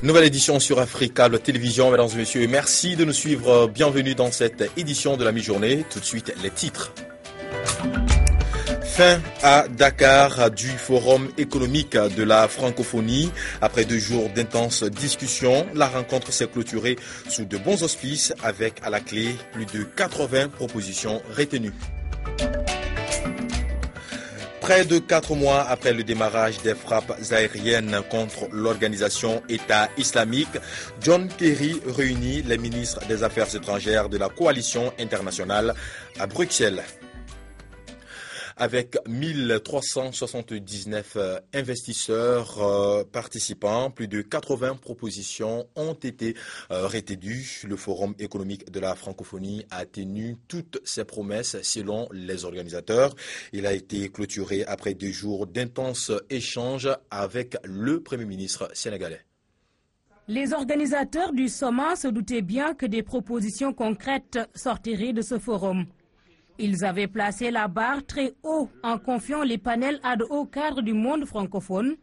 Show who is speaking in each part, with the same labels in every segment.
Speaker 1: Nouvelle édition sur Africa Télévision, mesdames et messieurs. Merci de nous suivre. Bienvenue dans cette édition de la mi-journée. Tout de suite, les titres. Fin à Dakar du Forum économique de la francophonie. Après 2 jours d'intenses discussions, la rencontre s'est clôturée sous de bons auspices avec à la clé plus de 80 propositions retenues. Près de 4 mois après le démarrage des frappes aériennes contre l'organisation État islamique, John Kerry réunit les ministres des Affaires étrangères de la coalition internationale à Bruxelles. Avec 1379 investisseurs participants, plus de 80 propositions ont été retenues. Le Forum économique de la francophonie a tenu toutes ses promesses selon les organisateurs. Il a été clôturé après 2 jours d'intenses échanges avec le Premier ministre sénégalais.
Speaker 2: Les organisateurs du sommet se doutaient bien que des propositions concrètes sortiraient de ce forum. Ils avaient placé la barre très haut en confiant les panels à de hauts cadres du monde francophone.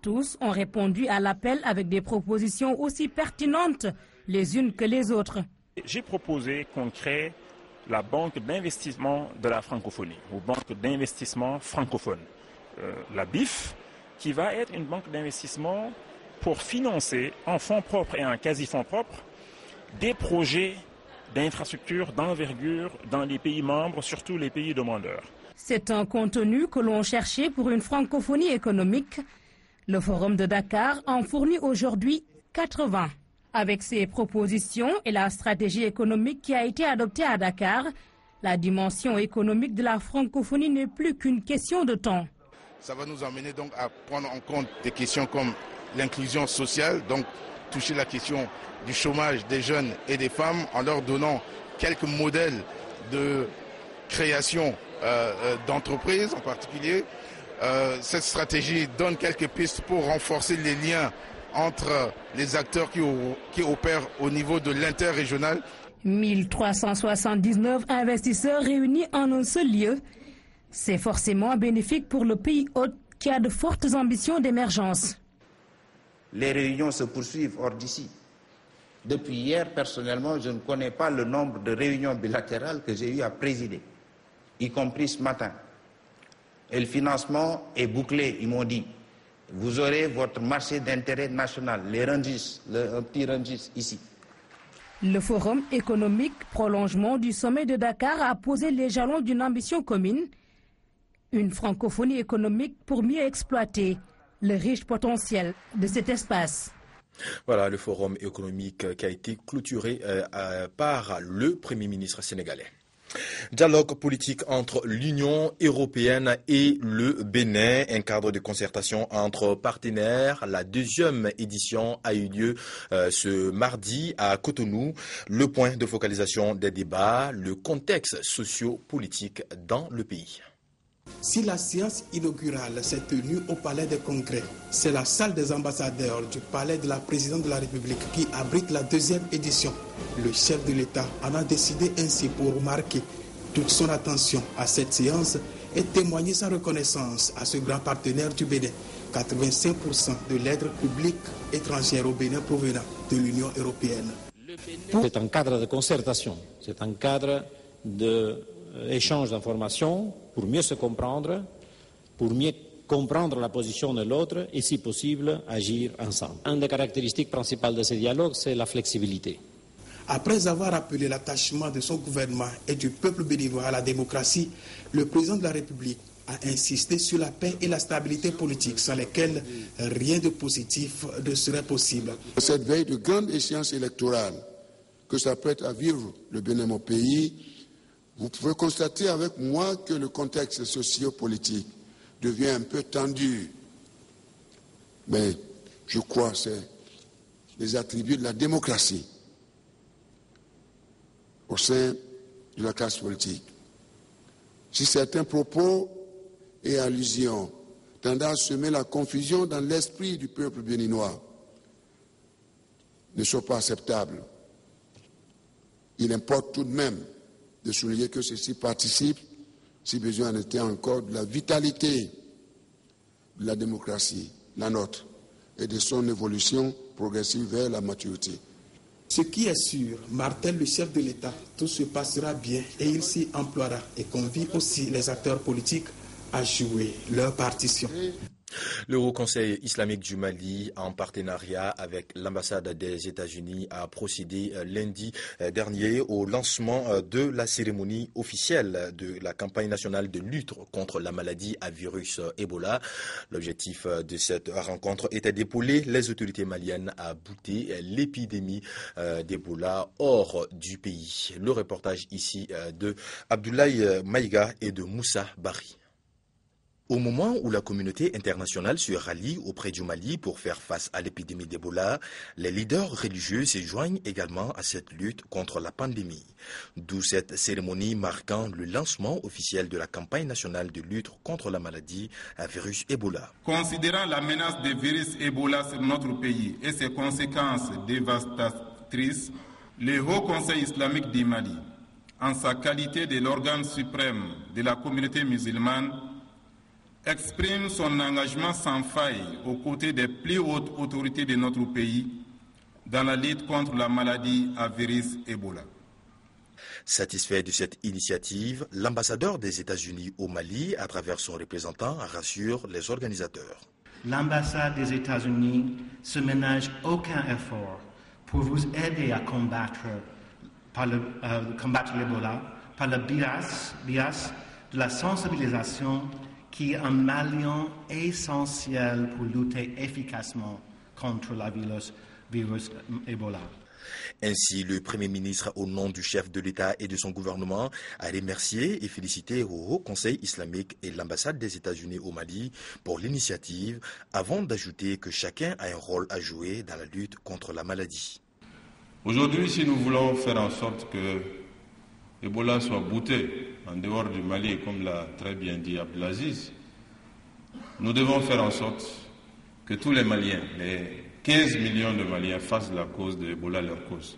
Speaker 2: Tous ont répondu à l'appel avec des propositions aussi pertinentes les unes que les autres.
Speaker 3: J'ai proposé qu'on crée la banque d'investissement de la francophonie, ou banque d'investissement francophone, la BIF, qui va être une banque d'investissement pour financer en fonds propres et en quasi-fonds propres des projets d'infrastructures d'envergure dans les pays membres, surtout les pays demandeurs.
Speaker 2: C'est un contenu que l'on cherchait pour une francophonie économique. Le Forum de Dakar en fournit aujourd'hui 80. Avec ses propositions et la stratégie économique qui a été adoptée à Dakar, la dimension économique de la francophonie n'est plus qu'une question de temps.
Speaker 4: Ça va nous amener donc à prendre en compte des questions comme l'inclusion sociale, donc toucher la question du chômage des jeunes et des femmes en leur donnant quelques modèles de création d'entreprises en particulier. Cette stratégie donne quelques pistes pour renforcer les liens entre les acteurs qui opèrent au niveau de l'interrégional.
Speaker 2: 1379 investisseurs réunis en un seul lieu. C'est forcément bénéfique pour le pays hôte qui a de fortes ambitions d'émergence.
Speaker 5: Les réunions se poursuivent hors d'ici. Depuis hier, personnellement, je ne connais pas le nombre de réunions bilatérales que j'ai eu à présider, y compris ce matin. Et le financement est bouclé, ils m'ont dit. Vous aurez votre marché d'intérêt national, les Rungis, un petit Rungis ici.
Speaker 2: Le Forum économique, prolongement du sommet de Dakar, a posé les jalons d'une ambition commune. Une francophonie économique pour mieux exploiter le riche potentiel de cet espace.
Speaker 1: Voilà le forum économique qui a été clôturé par le Premier ministre sénégalais. Dialogue politique entre l'Union européenne et le Bénin, un cadre de concertation entre partenaires. La 2e édition a eu lieu ce mardi à Cotonou. Le point de focalisation des débats, le contexte socio-politique dans le pays.
Speaker 6: Si la séance inaugurale s'est tenue au Palais des Congrès, c'est la salle des ambassadeurs du Palais de la Présidente de la République qui abrite la 2e édition. Le chef de l'État en a décidé ainsi pour marquer toute son attention à cette séance et témoigner sa reconnaissance à ce grand partenaire du Bénin. 85% de l'aide publique étrangère au Bénin provenant de l'Union européenne.
Speaker 7: C'est un cadre de concertation, c'est un cadre d'échange d'informations pour mieux se comprendre, pour mieux comprendre la position de l'autre et, si possible, agir ensemble. Une des caractéristiques principales de ce dialogue, c'est la flexibilité.
Speaker 6: Après avoir appelé l'attachement de son gouvernement et du peuple béninois à la démocratie, le président de la République a insisté sur la paix et la stabilité politique, sans lesquelles rien de positif ne serait possible.
Speaker 8: Cette veille de grande échéance électorale que s'apprête à vivre le Bénin, mon pays, vous pouvez constater avec moi que le contexte socio-politique devient un peu tendu. Mais je crois que c'est les attributs de la démocratie au sein de la classe politique. Si certains propos et allusions tendant à semer la confusion dans l'esprit du peuple béninois ne sont pas acceptables, il importe tout de même de souligner que ceci participe, si besoin en était encore, de la vitalité de la démocratie, la nôtre, et de son évolution progressive vers la maturité.
Speaker 6: Ce qui est sûr, martèle le chef de l'État, tout se passera bien et il s'y emploiera et convie aussi les acteurs politiques à jouer leur partition.
Speaker 1: Le Haut Conseil islamique du Mali, en partenariat avec l'ambassade des États-Unis, a procédé lundi dernier au lancement de la cérémonie officielle de la campagne nationale de lutte contre la maladie à virus Ebola. L'objectif de cette rencontre était d'épauler les autorités maliennes à bouter l'épidémie d'Ebola hors du pays. Le reportage ici de Abdoulaye Maïga et de Moussa Bari. Au moment où la communauté internationale se rallie auprès du Mali pour faire face à l'épidémie d'Ebola, les leaders religieux se joignent également à cette lutte contre la pandémie. D'où cette cérémonie marquant le lancement officiel de la campagne nationale de lutte contre la maladie à virus Ebola.
Speaker 9: Considérant la menace du virus Ebola sur notre pays et ses conséquences dévastatrices, le Haut Conseil islamique du Mali, en sa qualité de l'organe suprême de la communauté musulmane, exprime son engagement sans faille aux côtés des plus hautes autorités de notre pays dans la lutte contre la maladie à virus Ebola.
Speaker 1: Satisfait de cette initiative, l'ambassadeur des États-Unis au Mali, à travers son représentant, rassure les organisateurs.
Speaker 10: L'ambassade des États-Unis se ménage aucun effort pour vous aider à combattre l'Ebola par le biais de la sensibilisation qui est un malien essentiel pour lutter efficacement contre le virus Ebola.
Speaker 1: Ainsi, le Premier ministre, au nom du chef de l'État et de son gouvernement, a remercié et félicité au Haut Conseil islamique et l'ambassade des États-Unis au Mali pour l'initiative, avant d'ajouter que chacun a un rôle à jouer dans la lutte contre la maladie.
Speaker 9: Aujourd'hui, si nous voulons faire en sorte que Ebola soit bouté en dehors du Mali, comme l'a très bien dit Abdelaziz, nous devons faire en sorte que tous les Maliens, les 15 millions de Maliens, fassent la cause de Ebola leur cause.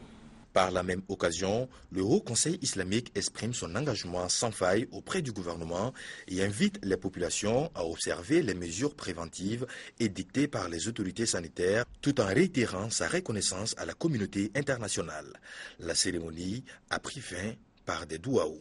Speaker 1: Par la même occasion, le Haut Conseil islamique exprime son engagement sans faille auprès du gouvernement et invite les populations à observer les mesures préventives édictées par les autorités sanitaires tout en réitérant sa reconnaissance à la communauté internationale. La cérémonie a pris fin par des douaous.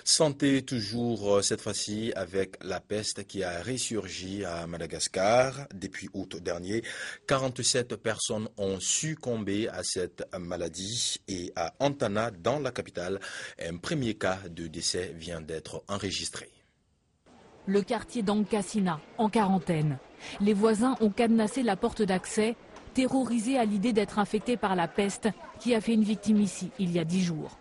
Speaker 1: Santé toujours, cette fois-ci avec la peste qui a ressurgi à Madagascar depuis août dernier. 47 personnes ont succombé à cette maladie et à Antana, dans la capitale, un premier cas de décès vient d'être enregistré.
Speaker 11: Le quartier d'Ankasina, en quarantaine. Les voisins ont cadenassé la porte d'accès, terrorisés à l'idée d'être infectés par la peste qui a fait une victime ici il y a 10 jours.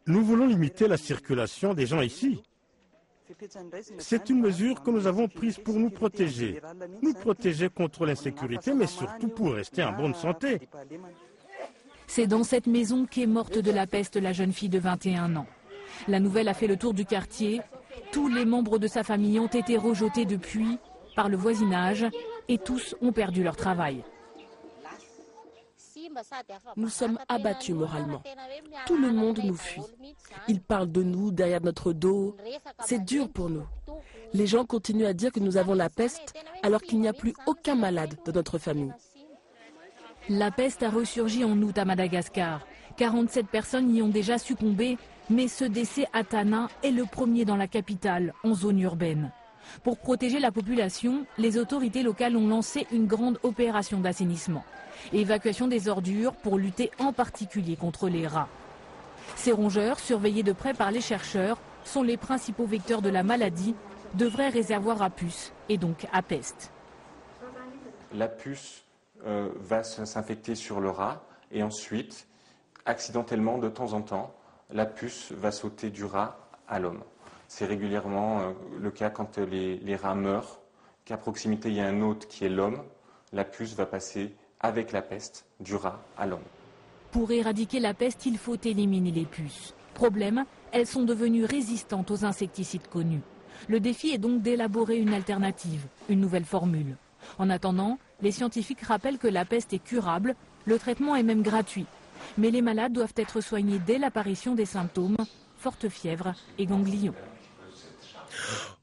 Speaker 12: Nous voulons limiter la circulation des gens ici. C'est une mesure que nous avons prise pour nous protéger contre l'insécurité, mais surtout pour rester en bonne santé.
Speaker 11: C'est dans cette maison qu'est morte de la peste la jeune fille de 21 ans. La nouvelle a fait le tour du quartier. Tous les membres de sa famille ont été rejetés depuis par le voisinage et tous ont perdu leur travail.
Speaker 13: Nous sommes abattus moralement. Tout le monde nous fuit. Ils parlent de nous derrière notre dos. C'est dur pour nous. Les gens continuent à dire que nous avons la peste alors qu'il n'y a plus aucun malade dans notre famille.
Speaker 11: La peste a ressurgi en août à Madagascar. 47 personnes y ont déjà succombé, mais ce décès à Tana est le premier dans la capitale, en zone urbaine. Pour protéger la population, les autorités locales ont lancé une grande opération d'assainissement. Évacuation des ordures pour lutter en particulier contre les rats. Ces rongeurs, surveillés de près par les chercheurs, sont les principaux vecteurs de la maladie, de vrais réservoirs à puces et donc à peste.
Speaker 14: La puce va s'infecter sur le rat et ensuite, accidentellement, de temps en temps, la puce va sauter du rat à l'homme. C'est régulièrement le cas quand les rats meurent, qu'à proximité il y a un hôte qui est l'homme, la puce va passer avec la peste du rat à l'homme.
Speaker 11: Pour éradiquer la peste, il faut éliminer les puces. Problème, elles sont devenues résistantes aux insecticides connus. Le défi est donc d'élaborer une alternative, une nouvelle formule. En attendant, les scientifiques rappellent que la peste est curable, le traitement est même gratuit. Mais les malades doivent être soignés dès l'apparition des symptômes, forte fièvre et ganglions.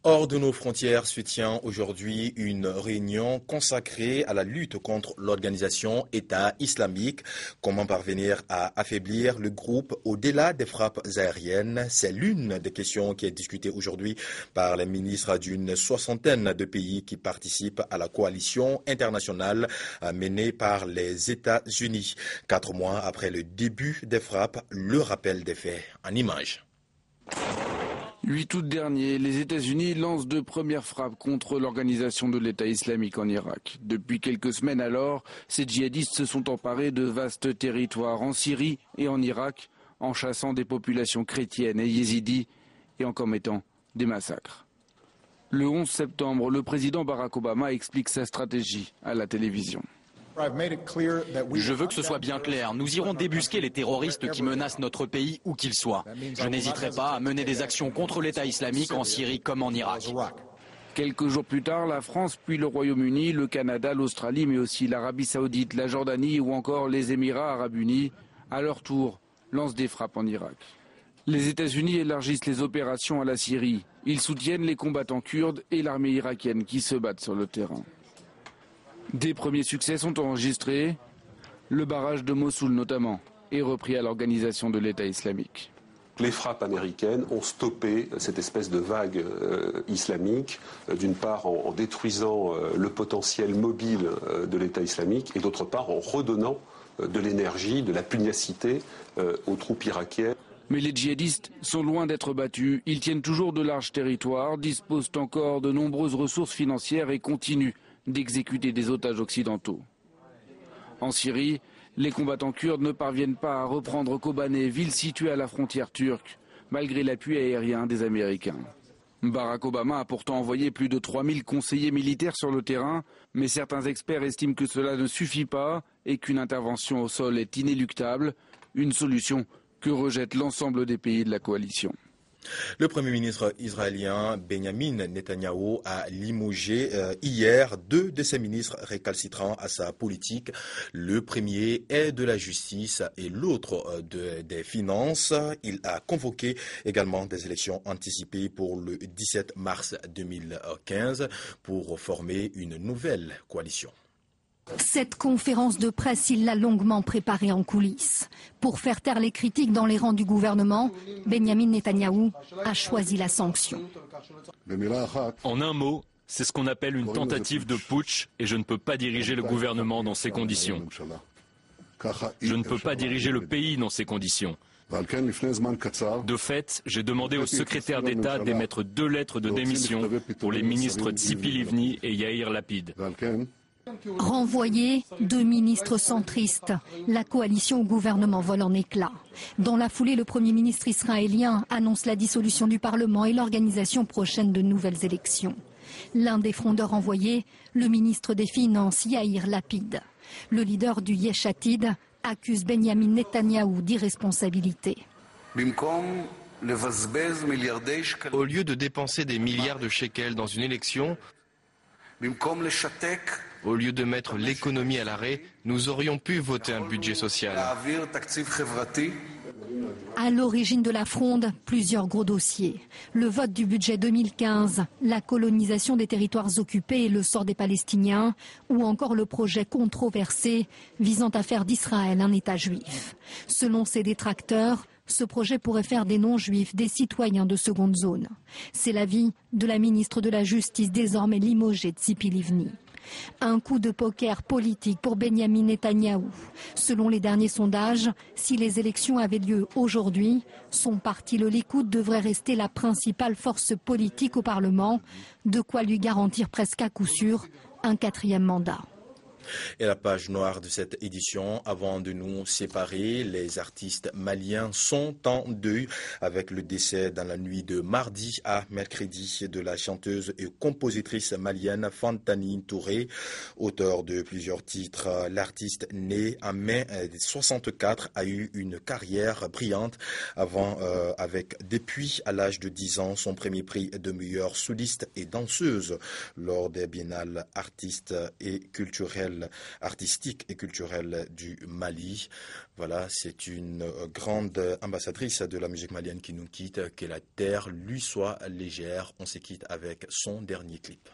Speaker 1: Hors de nos frontières se tient aujourd'hui une réunion consacrée à la lutte contre l'organisation État islamique. Comment parvenir à affaiblir le groupe au-delà des frappes aériennes? C'est l'une des questions qui est discutée aujourd'hui par les ministres d'une soixantaine de pays qui participent à la coalition internationale menée par les États-Unis. 4 mois après le début des frappes, le rappel des faits en images.
Speaker 15: 8 août dernier, les États-Unis lancent de premières frappes contre l'organisation de l'État islamique en Irak. Depuis quelques semaines alors, ces djihadistes se sont emparés de vastes territoires en Syrie et en Irak, en chassant des populations chrétiennes et yézidis et en commettant des massacres. Le 11 septembre, le président Barack Obama explique sa stratégie à la télévision.
Speaker 16: Je veux que ce soit bien clair. Nous irons débusquer les terroristes qui menacent notre pays où qu'ils soient. Je n'hésiterai pas à mener des actions contre l'État islamique en Syrie comme en Irak.
Speaker 15: Quelques jours plus tard, la France, puis le Royaume-Uni, le Canada, l'Australie, mais aussi l'Arabie Saoudite, la Jordanie ou encore les Émirats Arabes Unis, à leur tour, lancent des frappes en Irak. Les États-Unis élargissent les opérations à la Syrie. Ils soutiennent les combattants kurdes et l'armée irakienne qui se battent sur le terrain. Des premiers succès sont enregistrés. Le barrage de Mossoul notamment est repris à l'organisation de l'État islamique.
Speaker 17: Les frappes américaines ont stoppé cette espèce de vague islamique, d'une part en détruisant le potentiel mobile de l'État islamique et d'autre part en redonnant de l'énergie, de la pugnacité aux troupes irakiennes.
Speaker 15: Mais les djihadistes sont loin d'être battus. Ils tiennent toujours de larges territoires, disposent encore de nombreuses ressources financières et continuent d'exécuter des otages occidentaux. En Syrie, les combattants kurdes ne parviennent pas à reprendre Kobané, ville située à la frontière turque, malgré l'appui aérien des Américains. Barack Obama a pourtant envoyé plus de 3000 conseillers militaires sur le terrain, mais certains experts estiment que cela ne suffit pas et qu'une intervention au sol est inéluctable, une solution que rejette l'ensemble des pays de la coalition.
Speaker 1: Le Premier ministre israélien Benjamin Netanyahou a limogé hier 2 de ses ministres récalcitrants à sa politique. Le premier est de la justice et l'autre des finances. Il a convoqué également des élections anticipées pour le 17 mars 2015 pour former une nouvelle coalition.
Speaker 18: Cette conférence de presse, il l'a longuement préparée en coulisses. Pour faire taire les critiques dans les rangs du gouvernement, Benjamin Netanyahou a choisi la sanction.
Speaker 19: En un mot, c'est ce qu'on appelle une tentative de putsch et je ne peux pas diriger le gouvernement dans ces conditions. Je ne peux pas diriger le pays dans ces conditions. De fait, j'ai demandé au secrétaire d'État d'émettre 2 lettres de démission pour les ministres Tzipi Livni et Yair Lapid.
Speaker 18: Renvoyés, 2 ministres centristes. La coalition au gouvernement vole en éclats. Dans la foulée, le Premier ministre israélien annonce la dissolution du Parlement et l'organisation prochaine de nouvelles élections. L'un des frondeurs renvoyés, le ministre des Finances, Yair Lapid. Le leader du Yesh Atid accuse Benjamin Netanyahou d'irresponsabilité.
Speaker 20: Au lieu de dépenser des milliards de shekels dans une élection, au lieu de mettre l'économie à l'arrêt, nous aurions pu voter un budget social.
Speaker 18: À l'origine de la fronde, plusieurs gros dossiers. Le vote du budget 2015, la colonisation des territoires occupés et le sort des Palestiniens, ou encore le projet controversé visant à faire d'Israël un État juif. Selon ses détracteurs, ce projet pourrait faire des non-juifs des citoyens de seconde zone. C'est l'avis de la ministre de la Justice désormais limogée Tzipi Livni. Un coup de poker politique pour Benjamin Netanyahou. Selon les derniers sondages, si les élections avaient lieu aujourd'hui, son parti, le Likoud, devrait rester la principale force politique au Parlement, de quoi lui garantir presque à coup sûr un 4e mandat.
Speaker 1: Et la page noire de cette édition, avant de nous séparer, les artistes maliens sont en deuil avec le décès dans la nuit de mardi à mercredi de la chanteuse et compositrice malienne Fantani Touré, auteur de plusieurs titres. L'artiste né en mai 1964 a eu une carrière brillante avec depuis à l'âge de 10 ans son premier prix de meilleure soliste et danseuse lors des biennales artistes et culturelles actuelle artistique et culturelle du Mali. Voilà, c'est une grande ambassadrice de la musique malienne qui nous quitte. Que la terre lui soit légère. On se quitte avec son dernier clip.